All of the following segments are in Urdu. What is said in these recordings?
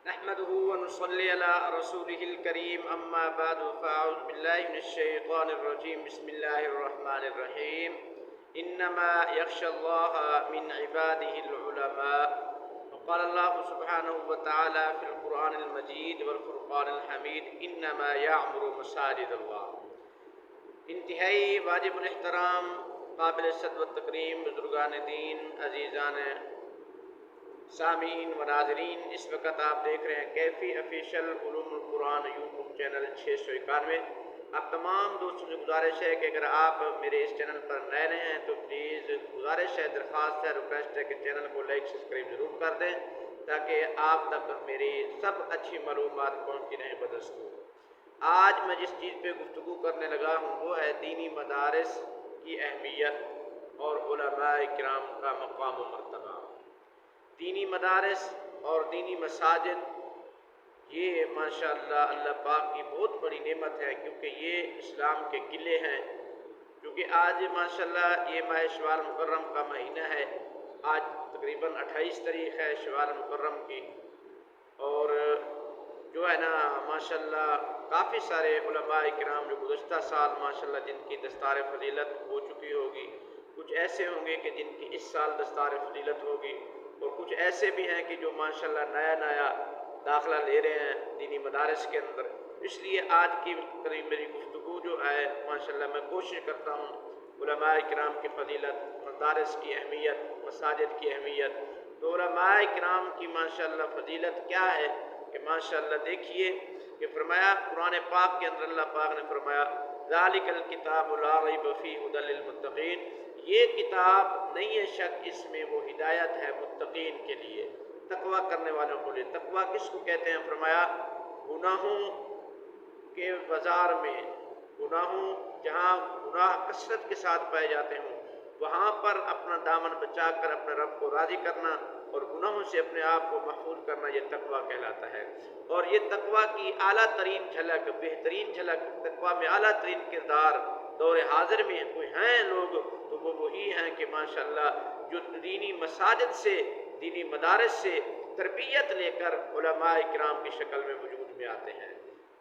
نحمده ونصلي على رسوله الكريم أما بعد فأعوذ بالله من الشيطان الرجيم بسم الله الرحمن الرحيم إنما يخشى الله من عباده العلماء وقال الله سبحانه وتعالى في القرآن المجيد والفرقان الحميد إنما يعمر مساجد الله انتہائی واجب الاحترام قابل صد و تکریم بزرگان دین عزیزان سامعین و ناظرین، اس وقت آپ دیکھ رہے ہیں کیفی افیشل علوم القرآن یوٹیوب چینل 691۔ اب تمام دوستوں سے گزارش ہے کہ اگر آپ میرے اس چینل پر نئے رہے ہیں تو پلیز گزارش ہے، درخواست ہے، ریکویسٹ ہے کہ چینل کو لائک سبسکرائب ضرور کر دیں تاکہ آپ تک میری سب اچھی معلومات پہنچتی رہیں بدستور۔ آج میں جس چیز پہ گفتگو کرنے لگا ہوں وہ ہے دینی مدارس کی اہمیت اور علماء کرام کا مقام و مرتبہ۔ دینی مدارس اور دینی مساجد یہ ماشاءاللہ اللہ پاک کی بہت بڑی نعمت ہے، کیونکہ یہ اسلام کے قلعے ہیں۔ کیونکہ آج ماشاءاللہ یہ ماہ شوال مکرم کا مہینہ ہے، آج تقریباً 28 تاریخ ہے شوال مکرم کی، اور جو ہے نا ماشاءاللہ کافی سارے علماء کرام جو گزشتہ سال ماشاءاللہ جن کی دستار فضیلت ہو چکی ہوگی، کچھ ایسے ہوں گے کہ جن کی اس سال دستار فضیلت ہوگی، اور کچھ ایسے بھی ہیں کہ جو ماشاءاللہ نیا داخلہ لے رہے ہیں دینی مدارس کے اندر۔ اس لیے آج کی میری گفتگو جو ہے ماشاءاللہ میں کوشش کرتا ہوں علماء کرام کی فضیلت، مدارس کی اہمیت، مساجد کی اہمیت۔ تو علماء کرام کی ماشاءاللہ فضیلت کیا ہے کہ ماشاءاللہ دیکھیے کہ فرمایا قرآن پاک کے اندر اللہ پاک نے فرمایا ذالک الکتاب لا ریب فیہ ھدی للمتقین، یہ کتاب نہیں ہے شک اس میں وہ ہدایت ہے متقین کے لیے، تقوی کرنے والوں کے لیے۔ تقوی کس کو کہتے ہیں؟ فرمایا گناہوں کے بازار میں، گناہوں جہاں گناہ کثرت کے ساتھ پائے جاتے ہوں وہاں پر اپنا دامن بچا کر اپنے رب کو راضی کرنا اور گناہوں سے اپنے آپ کو محفوظ کرنا، یہ تقوی کہلاتا ہے۔ اور یہ تقوی کی اعلیٰ ترین جھلک، بہترین جھلک، تقوی میں اعلیٰ ترین کردار دور حاضر میں کوئی ہیں لوگ تو وہ وہی ہیں کہ ماشاءاللہ جو دینی مساجد سے، دینی مدارس سے تربیت لے کر علماء کرام کی شکل میں وجود میں آتے ہیں۔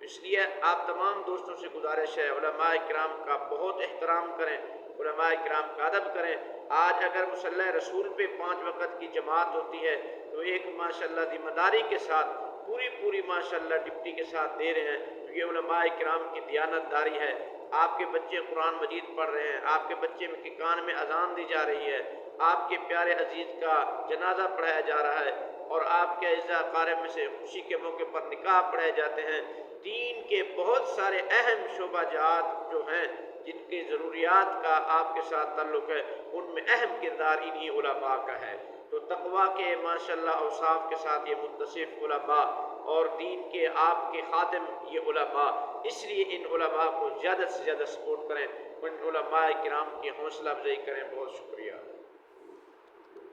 اس لیے آپ تمام دوستوں سے گزارش ہے علماء کرام کا بہت احترام کریں، علماء کرام کا ادب کریں۔ آج اگر مصلی رسول پہ 5 وقت کی جماعت ہوتی ہے تو ایک ماشاءاللہ ذمہ داری کے ساتھ پوری ماشاءاللہ ڈپٹی کے ساتھ دے رہے ہیں، یہ علماء کرام کی دیانت داری ہے۔ آپ کے بچے قرآن مجید پڑھ رہے ہیں، آپ کے بچے کے کان میں اذان دی جا رہی ہے، آپ کے پیارے عزیز کا جنازہ پڑھایا جا رہا ہے، اور آپ کے اعزا اقارب میں سے خوشی کے موقع پر نکاح پڑھائے جاتے ہیں۔ دین کے بہت سارے اہم شعبہ جات جو ہیں جن کی ضروریات کا آپ کے ساتھ تعلق ہے، ان میں اہم کردار انہی علماء کا ہے۔ تو تقوی کے ماشاءاللہ اوصاف کے ساتھ یہ متصف علماء اور دین کے آپ کے خادم یہ علماء، اس لیے ان علماء کو زیادہ سے زیادہ سپورٹ کریں، ان علماء کرام کی حوصلہ افزائی کریں۔ بہت شکریہ۔